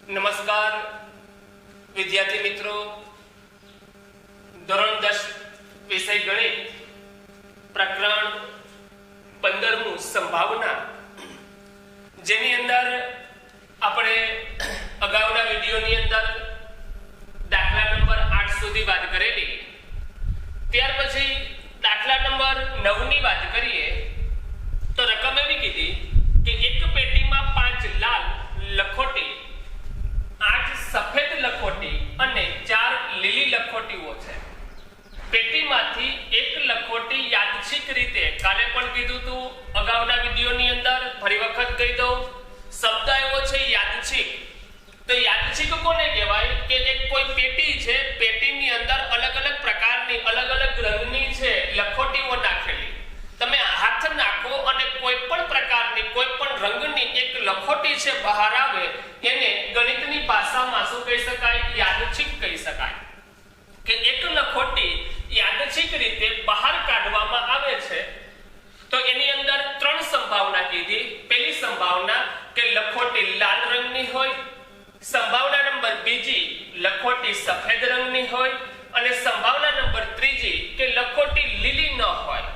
નમસ્કાર વિદ્યાર્થી મિત્રો, ધોરણ 10 વિષય ગણિત પ્રકરણ 15મું સંભાવના, જેની અંદર આપણે અગાઉના વિડિયોની અંદર દાખલા નંબર 8 સુધી વાત કરેલી. ત્યાર પછી દાખલા નંબર 9 ની વાત કરીએ તો રકમ એવી કીધી કે એક પેટીમાં 5 લાલ લખોટી, 8 સફેદ લખોટી અને 4 લીલી લખોટીઓ છે. પેટીમાંથી એક લખોટી યાદચ્છિક રીતે, કાલે પણ કીધું તું અગાઉના વિડિયોની અંદર, ફરી વખત કહી દઉં, શબ્દ એવો છે યાદચ્છિક. તો યાદચ્છિક કોને કહેવાય કે એક કોઈ પેટી છે, પેટીની અંદર અલગ અલગ પ્રકારની અલગ અલગ રંગની છે લખોટીઓ નાખેલી. તમે હાથ નાખો અને કોઈ પણ પ્રકારની કોઈ પણ રંગની એક લખોટી છે બહાર આવે, એને ગણિતની ભાષામાં શું કહી શકાય? યાદચ્છિક કહી શકાય. કે એક લખોટી યાદચ્છિક રીતે બહાર કાઢવામાં આવે છે તો એની અંદર 3 સંભાવના કીધી. પહેલી સંભાવના કે લખોટી લાલ રંગની હોય, સંભાવના નંબર બીજી લખોટી સફેદ રંગની હોય, અને સંભાવના નંબર ત્રીજી કે લખોટી લીલી ન હોય.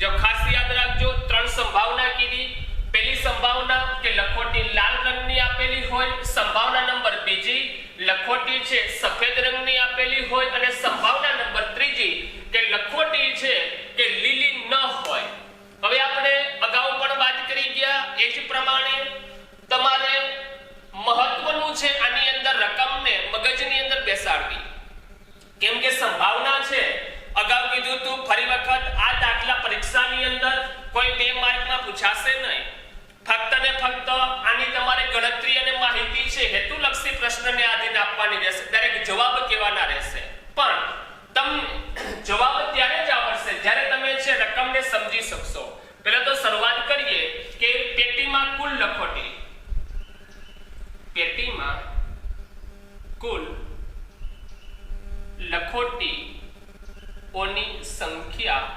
જો ખાસ યાદ રાખજો, 3 સંભાવના કીધી. પહેલી સંભાવના કે લખોટી લાલ રંગની આપેલી હોય, સંભાવના નંબર બીજી લખોટી છે સફેદ રંગની આપેલી હોય, અને સંભાવના નંબર ત્રીજી કે લખોટી છે કે લીલી ન હોય. હવે આપણે અગાઉ પણ વાત કરી ગયા એ જ પ્રમાણે તમારે મહત્વનું છે આની અંદર રકમને મગજની અંદર બેસાડવી. કેમ કે સંભાવના છે, અગાઉ કીધું તું, ફરી વખત આ દાખલા પરીક્ષાની અંદર કોઈ 2 માર્કમાં પૂછાશે નહીં. ફક્ત ને ફક્ત આની તમારે ગણતરી અને માહિતી છે હેતુલક્ષી પ્રશ્નને આધીન આપવાની રહેશે. દરેક જવાબ કહેવાના રહેશે, પણ તમને જવાબ ત્યારે જ આવડશે જ્યારે તમે છે રકમને સમજી શકશો. પહેલા તો શરૂઆત કરીએ કે પેટીમાં કુલ લખોટી, પેટીમાં કુલ લખોટીઓની સંખ્યા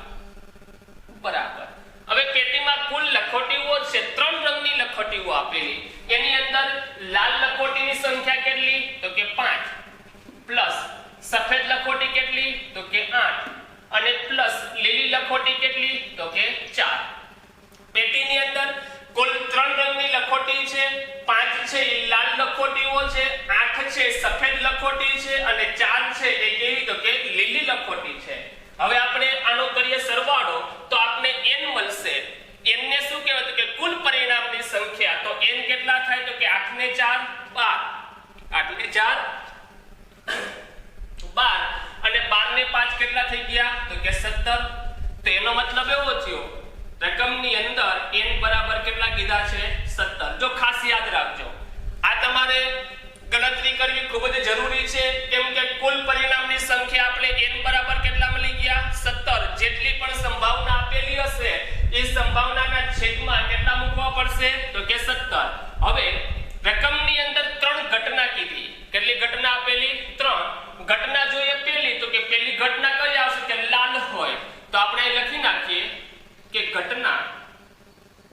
બરાબર. હવે પેટીમાં કુલ લખોટીઓ છે, 3 રંગની લખોટીઓ આપેલી. એની અંદર લાલ લખોટીની સંખ્યા કેટલી? તો કે 5, પ્લસ સફેદ લખોટી કેટલી? તો કે 8, અને પ્લસ લીલી લખોટી કેટલી? તો કે 4. પેટીની અંદર કુલ 3 રંગની લખોટી છે, 5 છે એ લાલ લખોટીઓ છે, 8 છે સફેદ લખોટી છે, અને 4 છે એ કેવી? તો કે લીલી લખોટી છે. હવે આપણે આનો કરીએ સરવાળો તો આપણે n મળશે. n ને શું કહેવાય? તો કે કુલ પરિણામની સંખ્યા. તો n કેટલા થાય? તો કે 8 ને 4 12, 8 ને 4 12, અને 12 ને 5 કેટલા થઈ ગયા? તો કે 17. તો એનો મતલબ એવો થયો રકમની અંદર n બરાબર કેટલા કીધા છે? 17. જો ખાસ યાદ રાખજો, આ તમારે ગણતરી કરવી ખૂબ જ જરૂરી છે. કેમ કે કુલ પરિણામની સંખ્યા આપણે n બરાબર કેટલા મળી ગયા? 17. જેટલી પણ સંભાવના આપેલી હશે એ સંભાવનાના છેદમાં કેટલા મૂકવા પડશે? તો કે 17. હવે રકમની અંદર 3 ઘટના કીધી. કેટલી ઘટના આપેલી? 3. ઘટના જોઈએ પહેલી, તો કે પહેલી ઘટના કઈ આવશે? કે લાલ હોય. તો આપણે લખી નાખીએ કે ઘટના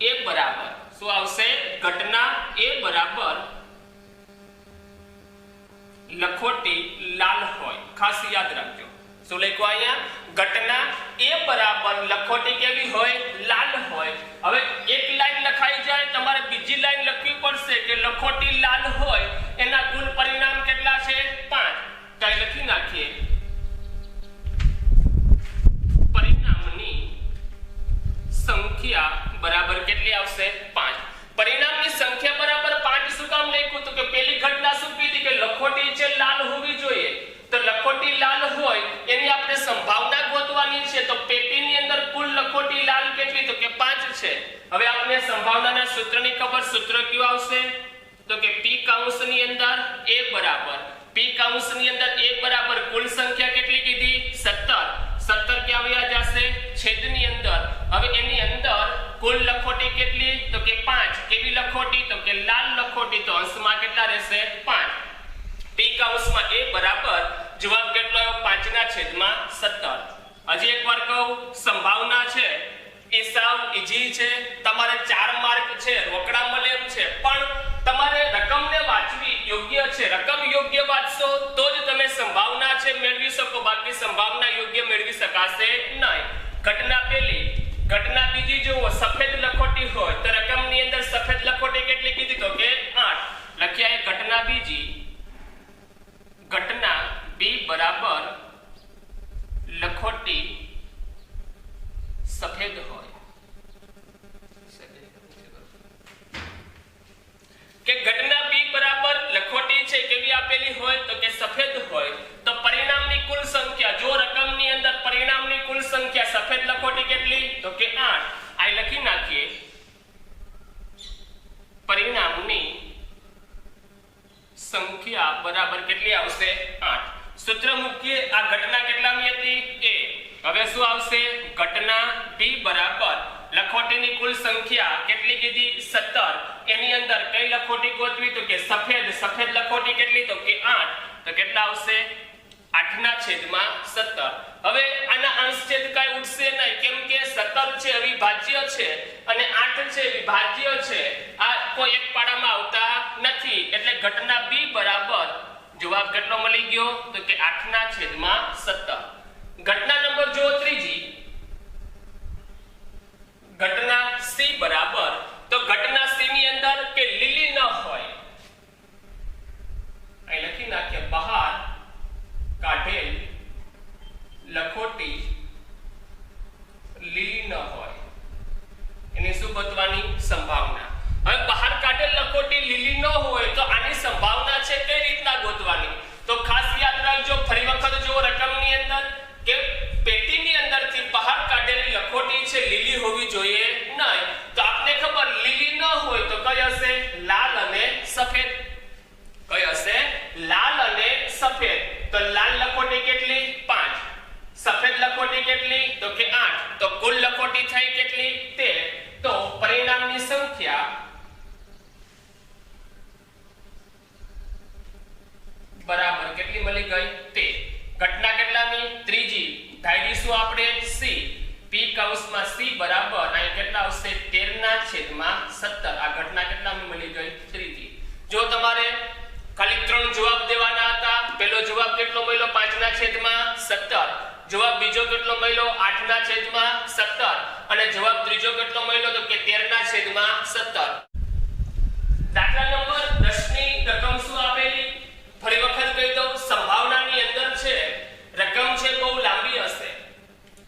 a બરાબર શું આવશે? ઘટના a બરાબર લખોટી લાલ હોય. ખાસ યાદ રાખજો. શું લખ્યું અહીંયા? ઘટના a બરાબર લખોટી કેવી હોય? લાલ હોય. હવે એક લાઈન લખાઈ જાય, તમારે બીજી લાઈન લખવી પડશે કે લખોટી લાલ હોય એના કુલ પરિણામ કેટલા છે? 5. તો લખી નાખીએ પરિણામની સંખ્યા બરાબર કેટલી આવશે? 5. પરિણામની સંખ્યા બરાબર 5 શું કામ લખ્યું? તો કે પહેલી ઘટના શું કીધી? કે લખોટી છે લાલ હોવી જોઈએ. તો લખોટી લાલ હોય એની આપણે સંભાવના ગોતવાની છે. તો પેટીની અંદર કુલ લખોટી લાલ કેટલી? તો કે 5 છે. હવે આપણે સંભાવનાના સૂત્રની ખબર, સૂત્ર કયું આવશે? તો કે p કૌંસની અંદર a બરાબર, p કૌંસની અંદર a બરાબર કુલ સંખ્યા કેટલી કીધી? 17. 17 ક્યાં આવ્યા જશે? છેદની અંદર. હવે એની અંદર કુલ લખોટી કેટલી? તો કે 5. કેવી લખોટી? તો કે લાલ લખોટી. તો અંશમાં કેટલા રહેશે? 5. p કૌંસમાં a બરાબર જવાબ કેટલો આવ્યો? 5/17. હજી એકવાર કહું, સંભાવના છે એ સાવ ઈઝી છે. તમારે 4 માર્ક છે, રોકડા મળે એમ છે, પણ તમારે રકમને વાંચવી યોગ્ય ચકાસશો તો જ તમે સંભાવના છે મેળવી શકો, બાકી સંભાવના યોગ્ય મેળવી શકાશે નહીં. ઘટના પહેલી. ઘટના બીજી જુઓ, સફેદ લખોટી હોય તો રકમની અંદર સફેદ લખોટી કેટલી કીધી તો કે 8 લખ્યા. એ ઘટના બીજી. ઘટના બી બરાબર લખોટી સફેદ હોય કે ઘટના બી બરાબર લખોટી છે કેવી આપેલી હોય તો કે સફેદ હોય તો પરિણામની કુલ સંખ્યા, જો રકમની અંદર પરિણામની કુલ સંખ્યા સફેદ લખોટી કેટલી તો કે 8, આ લખી નાખીએ. પરિણામની સંખ્યા બરાબર કેટલી આવશે 8. સૂત્ર મૂકીએ. આ ઘટના કેટલામી હતી a. હવે શું આવશે? ઘટના b બરાબર લખોટીની કુલ સંખ્યા કેટલી કીધી 17. એની અંદર કઈ લખોટી ગોતવી તો કે સફેદ. સફેદ લખોટી કેટલી તો કે 8. તો કેટલા આવશે 8/17. હવે આના અંશછેદ કાઈ ઉઠશે નહીં, કેમ કે 17 છે અવિભાજ્ય છે અને 8 છે વિભાજ્ય છે. આ કોઈ એક પાડામાં આવતા નથી, એટલે ઘટના b બરાબર જવાબ કેટલો મળી ગયો તો કે 8/17. ઘટના નંબર જો ત્રીજી. ઘટના c બરાબર, તો ઘટના c ની અંદર કે લીલી ન હોય, અહીં લખી નાખીએ બહાર કાઢેલ લખોટી લીલી ન હોય, એની શું ગોતવાની સંભાવના. હવે બહાર કાઢેલ લખોટી લીલી ન હોય તો આની સંભાવના છે કઈ રીતના ગોતવાની તો ખાસ યાદ રાખજો. ફરી વખત જો રકમની અંદર કે પેટીની અંદરથી બહાર કાઢેલી લખોટી છે લીલી હોવી જોઈએ નહીં, તો આપને ખબર લીલી ન હોય તો કઈ હશે? લાલ અને સફેદ. કઈ હશે? લાલ અને સફેદ. તો લાલ લખોટી કેટલી 5, સફેદ લખોટી કેટલી તો કે 8. તો કુલ લખોટી થઈ કેટલી 13. તો પરિણામની સંખ્યા બરાબર કેટલી મળી ગઈ 13. ઘટના કેટલાની ત્રીજી. ધારીશું આપણે c. p કૌંસમાં c બરાબર અહીં કેટલા આવશે 13/17. આ ઘટના કેટલાની મળી ગઈ ત્રીજી. જો તમારે ખાલી 3 જવાબ દેવાના હતા. પહેલો જવાબ કેટલો મળ્યો 5/17. જવાબ બીજો કેટલો મળ્યો 8/17 અને જવાબ ત્રીજો કેટલો મળ્યો તો કે 13/17. દાખલા નંબર 10 ની રકમ શું આપેલી? ફરી વખત કહી દઉં, સંભાવનાની અંદર છે રકમ છે બહુ લાંબી હશે.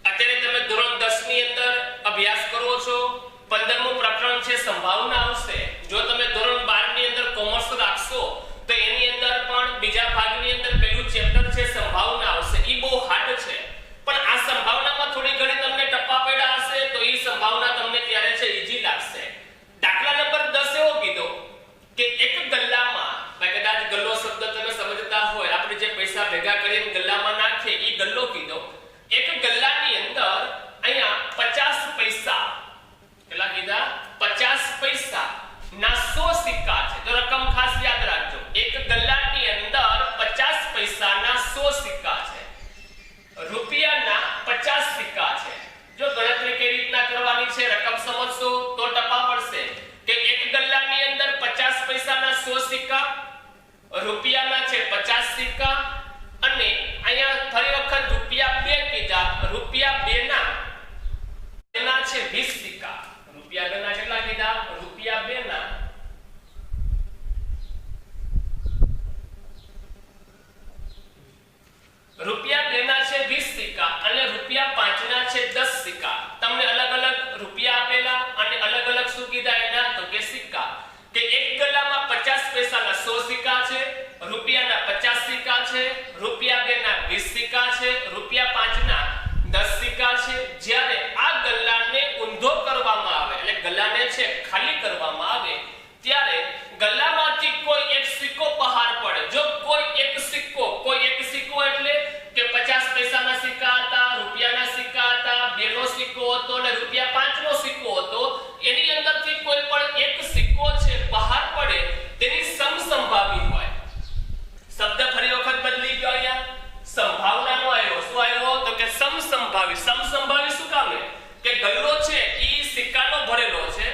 અત્યારે તમે ધોરણ 10 ની અંદર અભ્યાસ કરો છો, 15મું પ્રકરણ છે સંભાવના આવશે. જો તમે ધોરણ 12 ની અંદર કોમર્સ રાખશો તો એની અંદર પણ બીજા ભાગની અંદર પહેલું ચેપ્ટર છે સંભાવના આવશે. ઈ બહુ હાર્ડ છે, પણ આ સંભાવનામાં થોડી ઘણી તમને ટપ્પા પડ્યા હશે તો ઈ સંભાવના તમને ત્યારે છે ઈઝી લાગશે. દાખલા નંબર 10 એવો કીધો કે એક ગલ્લામાં, કદાચ ગલ્લો શબ્દ તમે સમજતા હોય, આપણે જે પૈસા ભેગા કરીને ગલ્લામાં નાખીએ ઈ ગલ્લો કીધો. એક ગલ્લાની અંદર અહીંયા 50 પૈસા, કેટલા કીધા 50 પૈસા ના 100 સિક્કા છે. તો રકમ ખાસ યાદ રાખજો, એક ગલ્લાની અંદર 50 પૈસાના 100 સિક્કા છે, રૂપિયાના 50 સિક્કા છે. જો ગણતરી કેવી રીતના કરવાની છે રકમ સમજશો તો ટપા પડશે કે એક ગલ્લાની અંદર 50 પૈસાના 100 સિક્કા, રૂપિયાના છે 50 સિક્કા અને અહીંયા ફરી વખત રૂપિયા 2 કીધા. રૂપિયા 2 ના છે 20 સિક્કા. રૂપિયા 2 ના કેટલા કીધા? રૂપિયા 2 ના રૂપિયા 2 ના છે 20 સિક્કા અને રૂપિયા 5 ના છે 10 સિક્કા. તમને અલગ અલગ રૂપિયા આપેલા અને અલગ અલગ શું કીધા એના તો કે સિક્કા. કે એક ગલ્લામાં 50 પૈસાના 100 સિક્કા છે, રૂપિયાના 50 સિક્કા છે, રૂપિયા 2 ના 20 સિક્કા છે, રૂપિયા 5 ના 10 સિક્કા છે. જ્યારે આ ગલ્લાને ઊંધો કરવામાં આવે એટલે ગલ્લાને છે ખાલી કરવામાં આવે ત્યારે ગલ્લામાંથી કોઈ એક સિક્કો બહાર પડે. જો કોઈ એક સિક્કો એટલે કે 50 પૈસાના સિક્કા હતા, રૂપિયાના સિક્કા હતા, 2 નો સિક્કો હતો અને રૂપિયા 5 નો સિક્કો હતો, એની અંદરથી કોઈ પણ એક સિક્કો છે બહાર પડે તેની સમસંભાવી હોય. શબ્દ ફરી વખત બદલી ગયો. અહીંયા સંભાવનાનો આવ્યો. શું આવ્યો તો કે સમસંભાવી. સમસંભાવી શું કામ કે ગલ્લો છે ઈ સિક્કાનો ભરેલો છે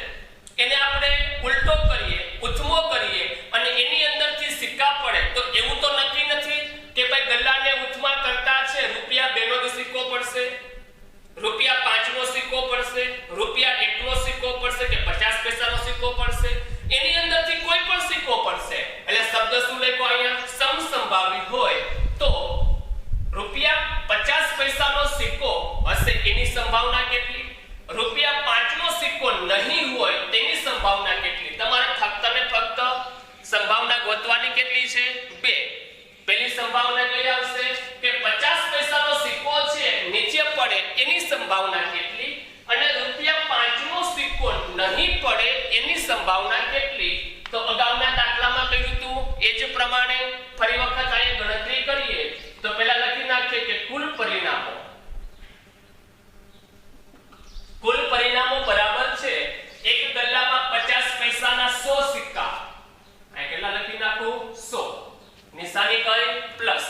પડશે, રૂપિયા 1 નો સિક્કો પડશે કે 50 પૈસાનો સિક્કો પડશે, એની અંદરથી કોઈ પણ સિક્કો પડશે. એટલે શબ્દ શું લખ્યો અહીંયા? સમસંભાવી હોય તો રૂપિયા 50 પૈસાનો સિક્કો હશે એની સંભાવના કેટલી? રૂપિયા 5 નો સિક્કો નહીં હોય તેની સંભાવના કેટલી? તમારે ફક્ત ને ફક્ત સંભાવના ગોતવાની કેટલી છે? 2. પહેલી સંભાવના કઈ આવશે કે 50 પૈસાનો સિક્કો છે નીચે પડે એની સંભાવના કેટલી અને રૂપિયા 5 નો સિક્કો નહીં પડે એની સંભાવના કેટલી? તો અગાઉના દાખલામાં કહ્યું હતું એ જ પ્રમાણે ફરી વખત અહીં ગણતરી કરીએ તો પહેલા લખી નાખીએ કે કુલ પરિણામો બરાબર છે એક ગલ્લામાં 50 પૈસાના 100 સિક્કા. અહીં કેટલા લખી નાખું? 100. નિશાની કઈ? પ્લસ.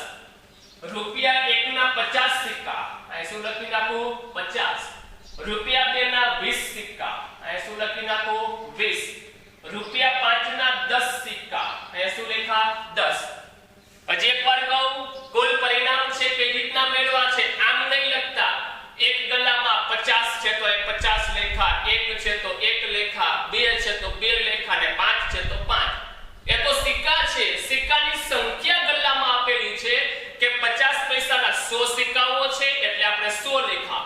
રૂપિયા 1 ના 50 સિક્કા. અહીં શું લખી નાખું? 50. રૂપિયા 2 ના 20 સિક્કા. અહીં શું લખી નાખું? 20. રૂપિયા 5 ના 10 સિક્કા. અહીં શું લખા? 10. હજી એકવાર કહું, કુલ પરિણામ છે કઈ રીતના મેળવવા છે આમ નહીં લખતા. એક ગલ્લામાં 50 છે તો એ 50 લેખા, 1 છે તો 1 લેખા, 2 છે તો 2 લેખા ને 5 છે તો 5. એ તો સિક્કા છે. સિક્કાની સંખ્યા ગલ્લામાં આપેલી છે કે 50 પૈસાના 100 સિક્કાઓ છે એટલે આપણે 100 લેખા.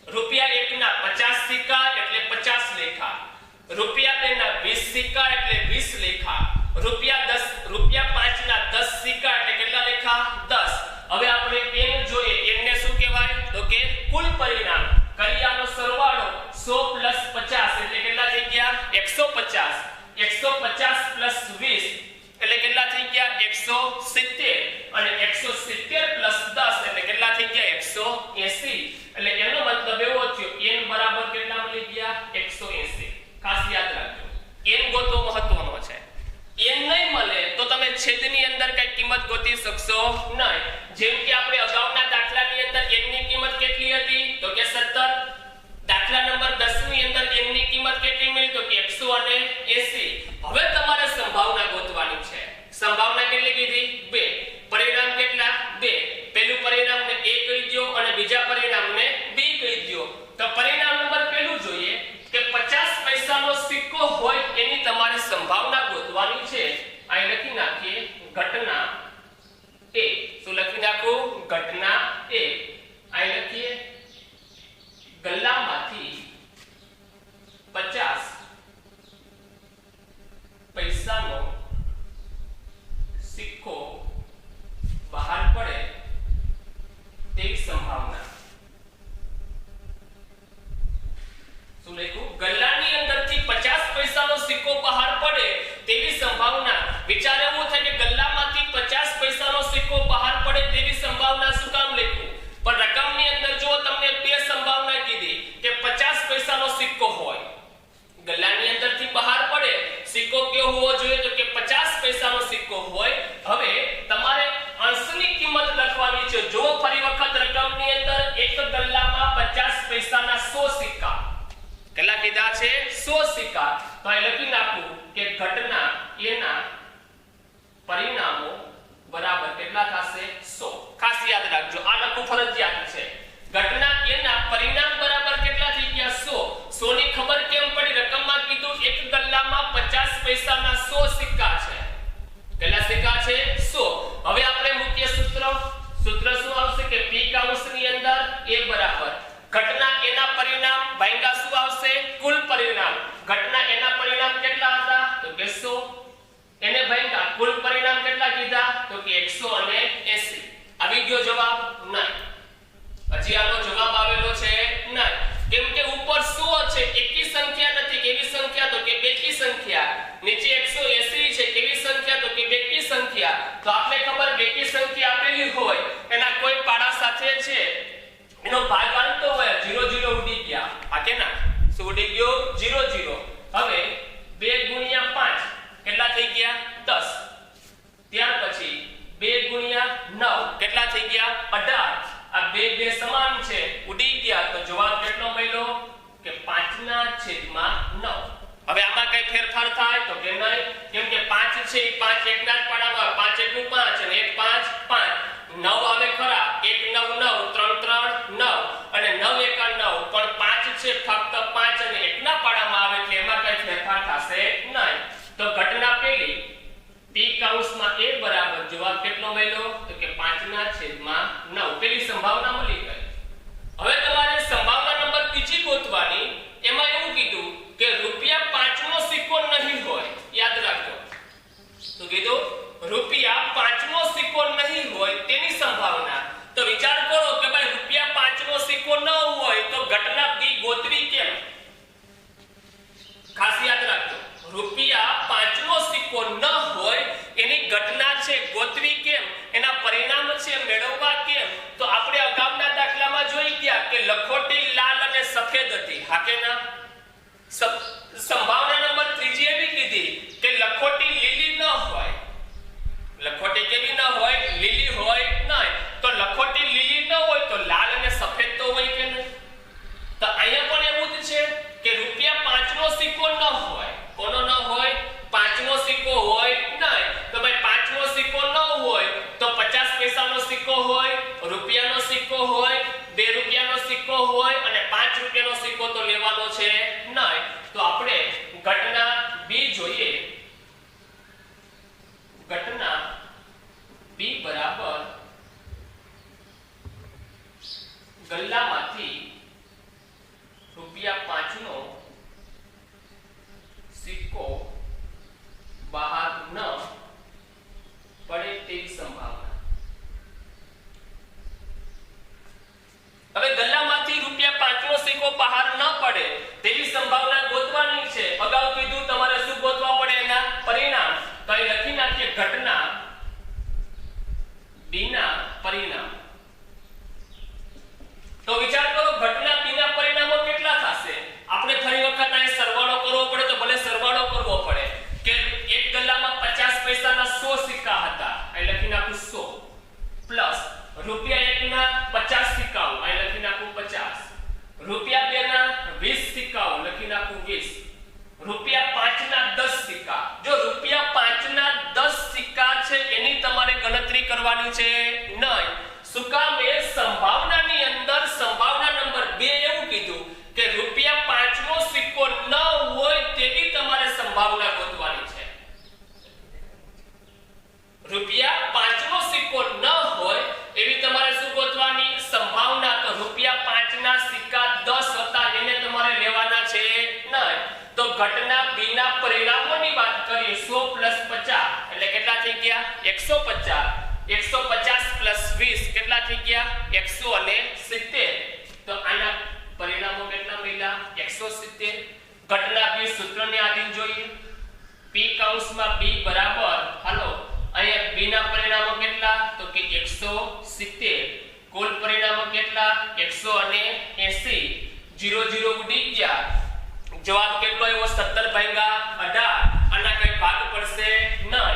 રૂપિયા 1 ના 50 સિક્કા એટલે 50 લેખા. રૂપિયા 2 ના 20 સિક્કા એટલે 20 લેખા. રૂપિયા 5 ના 10 સિક્કા એટલે કેટલા લેખા? 10. હવે આપણે એન જોઈએ. એમને શું કહેવાય? તો કે કુલ પરિણામ. કરિયાનો સરવાળો 100 + 50 એટલે કેટલા થઈ ગયા? 150. 150 + 20 એટલે કેટલા થઈ ગયા? 170. અને 170 + 10 એટલે કેટલા થઈ ગયા? 180. એટલે એનો મતલબ એવો થયો n બરાબર કેટલા મળી ગયા? 180. ખાસ યાદ રાખજો, n ગોતવો મહત્વનો છે. n નહીં મળે તો તમે છેદની અંદર કઈ કિંમત ગોતી શકશો નહીં. જેમ કે આપણે અગાઉના દાખલાની અંદર n ની કિંમત કેટલી હતી? તો કે 17. દાખલા નંબર 10 ની અંદર n ની કિંમત કેટલી મળી? તો કે 180. હવે તમારે સંભાવના ગોતવાની છે. સંભાવના કેટલી કીધી? 2. પરિણામ કેટલા? 2. પહેલું પરિણામને a કહી દો અને બીજા પરિણામને b કહી દો. તો પરિણામ નંબર પહેલું જોઈએ કે 50 પૈસાનો સિક્કો હોય એની તમારે સંભાવના ગોતવાની છે. અહીં લખી નાખીએ ઘટના a. શું લખી નાખું? ઘટના a. અહીં લખીએ ગલ્લામાંથી 50 પૈસાનો સિક્કો બહાર પડે તેવી સંભાવના. શું લખ્યું? ગલ્લાની અંદરથી 50 પૈસાનો સિક્કો બહાર પડે તેવી સંભાવના. વિચાર એવો થાય કે ગલ્લામાંથી 50 પૈસાનો સિક્કો બહાર પડે તેવી સંભાવના શું કામ લખ્યું? પણ રકમની અંદર જો તમને બે સંભાવના કીધી કે 50 પૈસાનો સિક્કો હોય, ગલ્લાની અંદરથી બહાર પડે, સિક્કો કેવો હોવો જોઈએ? તો કે 50 પૈસાનો સિક્કો હોય. હવે તમારે અંશની કિંમત લખવાની છે. જો ફરી વખત રકમની અંદર એક ગલ્લામાં 50 પૈસાના 100 સિક્કા. કેટલા કીધા છે? 100 સિક્કા. તો અહીં લખી નાખું કે ઘટના એના પરિણામો બરાબર કેટલા થશે? 100. ખાસ યાદ રાખજો, આ લખવું ફરજિયાત છે. ઘટના એના પરિણામ બરાબર કેટલા થઈ ગયા? 100. 100 ની ખબર કેમ પડી? રકમમાં કીધું એક ગલ્લામાં 50 પૈસાના 100 સિક્કા છે. કેટલા સિક્કા છે? 100. હવે આપણે મુખ્ય સૂત્ર શું આવશે કે p કૌંસની અંદર a બરાબર ઘટના એના પરિણામ ભાગ્યા શું આવશે? કુલ પરિણામ. ઘટના એના પરિણામ કેટલા હતા? તો કે 100. એને ભાગ્યા કુલ પરિણામ કેટલા કીધા? તો કે 180. આવી ગયો જવાબ? નહીં. હજી આનો જવાબ આવેલો છે? નહીં. કેમ કે ઉપર 100 છે, એકી સંખ્યા નથી. કેવી સંખ્યા? તો કે બેકી સંખ્યા. નીચે 180 છે, કેવી સંખ્યા? તો કે બેકી સંખ્યા. તો આપણે ખબર બેકી સંખ્યા આપેલી હોય એના કોઈ પાડા સાથે છે એનો ભાગ આનતો હોય 0 0 ઉડી ગયા. આ કેના શું ઉડી ગયો? 0 0. હવે 2 * 5 કેટલા થઈ ગયા? 10. ત્યાર પછી 2 * 9 કેટલા થઈ ગયા? 18. આ બે સમાન છે, ઉડી ગયા. તો જવાબ કેટલો મળ્યો? કે 5/9. હવે આમાં કઈ ફેરફાર થાય? તો કે નહીં. કેમ કે 5 છે એ 5 એકના જ પાડામાં, 5 * 1 = 5 અને 1 5 5. 9 આવે ખરા, 1 9 9 3 3 9 અને 9 1 9 પણ 5 છે ફેરફાર થશે નહીં. તો ઘટના પહેલી p કૌંસમાં a બરાબર જવાબ કેટલો મળ્યો તો કે 5/9. પેલી સંભાવના મળી ગઈ. હવે તમારે સંભાવના નંબર બીજી ગોતવાની. એમાં એવું કીધું કે ₹5 નો સિક્કો નહીં હોય. યાદ રાખજો. તો કીધું ₹5 નો સિક્કો નહીં હોય તેની સંભાવના. તો વિચાર કરો કે ભાઈ ₹5 નો સિક્કો ન હોય તો ઘટના b ગોતવી કેમ? ખાસ યાદ રાખજો. ₹5 નો સિક્કો ન હોય એની ઘટના છે ગોતવી કેમ, એના પરિણામ છે મેળવવા કેમ? તો આપણે અગાઉના દાખલામાં જોઈ ગયા કે લખોટી લાલ અને સફેદ હતી. હા કે ના? સંભાવના નંબર ત્રીજી એવી કીધી કે લખોટી લીલી ન હોય. લખોટી કેવી ન હોય? લીલી હોય નહીં. તો લખોટી લીલી ન હોય તો લાલ અને સફેદ તો હોય કે નહીં? તો અહીંયા પણ એવું જ છે કે ₹5 નો સિક્કો ન હોય. કોનો ન હોય? 5 નો સિક્કો હોય નહીં. તો ભાઈ 5 નો સિક્કો ન હોય તો 50 પૈસાનો સિક્કો હોય, રૂપિયાનો સિક્કો હોય, 2 રૂપિયાનો સિક્કો હોય અને 5 રૂપિયાનો સિક્કો તો લેવાનો છે નહીં. તો આપણે ઘટના b જોઈએ. ઘટના b બરાબર ગલ્લામાંથી ₹5 નો સિક્કો બહાર ન પડે તેવી સંભાવના. હવે ગલ્લામાંથી ₹5 નો સિક્કો બહાર ન પડે તેવી સંભાવના ગોતવાની છે. અગાઉ કીધું તમારે શું ગોતવા પડે? એના પરિણામ. તો અહીં લખી નાખીએ ઘટના b ના પરિણામ. તો વિચાર કરો ઘટના b ના પરિણામો કેટલા થશે? આપણે ફરી વખત અહીં સરવાળો કરવો પડે તો ભલે સરવાળો કરવો પડે કે એક ગલ્લામાં 50 પૈસાના 100 સિક્કા હતા. અહીં લખી નાખું 100 પ્લસ ₹1 ના 50 સિક્કાઓ. અહીં લખી નાખું 50. ₹2 ના 20 સિક્કાઓ. લખી નાખું 20. ₹5 ના 10 સિક્કા. જો ₹5 ના 10 સિક્કા છે એની તમારે ગણતરી કરવાની છે નહીં. શું કામ? એ સંભાવનાની અંદર સંભાવના નંબર 2 એવું કીધું કે ₹5 નો સિક્કો ન હોય તેવી તમારે સંભાવના ગોતવાની છે. ₹5 નો સિક્કો ન હોય એવી તમારે શું ગોતવાની? સંભાવના. તો ₹5 ના સિક્કા 10 હતા એને તમારે લેવાના છે નહીં. તો ઘટના b ના પરિણામોની વાત કરીએ. 100 + 50 એટલે કેટલા થઈ ગયા? 150. 150 + 20 કેટલા થઈ ગયા? 170. તો આના પરિણામો કેટલા મળ્યા? 170. ઘટના b સૂત્રને આધીન જોઈએ. p કૌંસમાં b બરાબર હાલો અહીંયા b ના પરિણામો કેટલા? તો કે 170. કુલ પરિણામો કેટલા? 180. 0 ઉડી ગયા. જવાબ કેટલો આવ્યો? 17/18. આના કઈ ભાગ પડશે નહીં.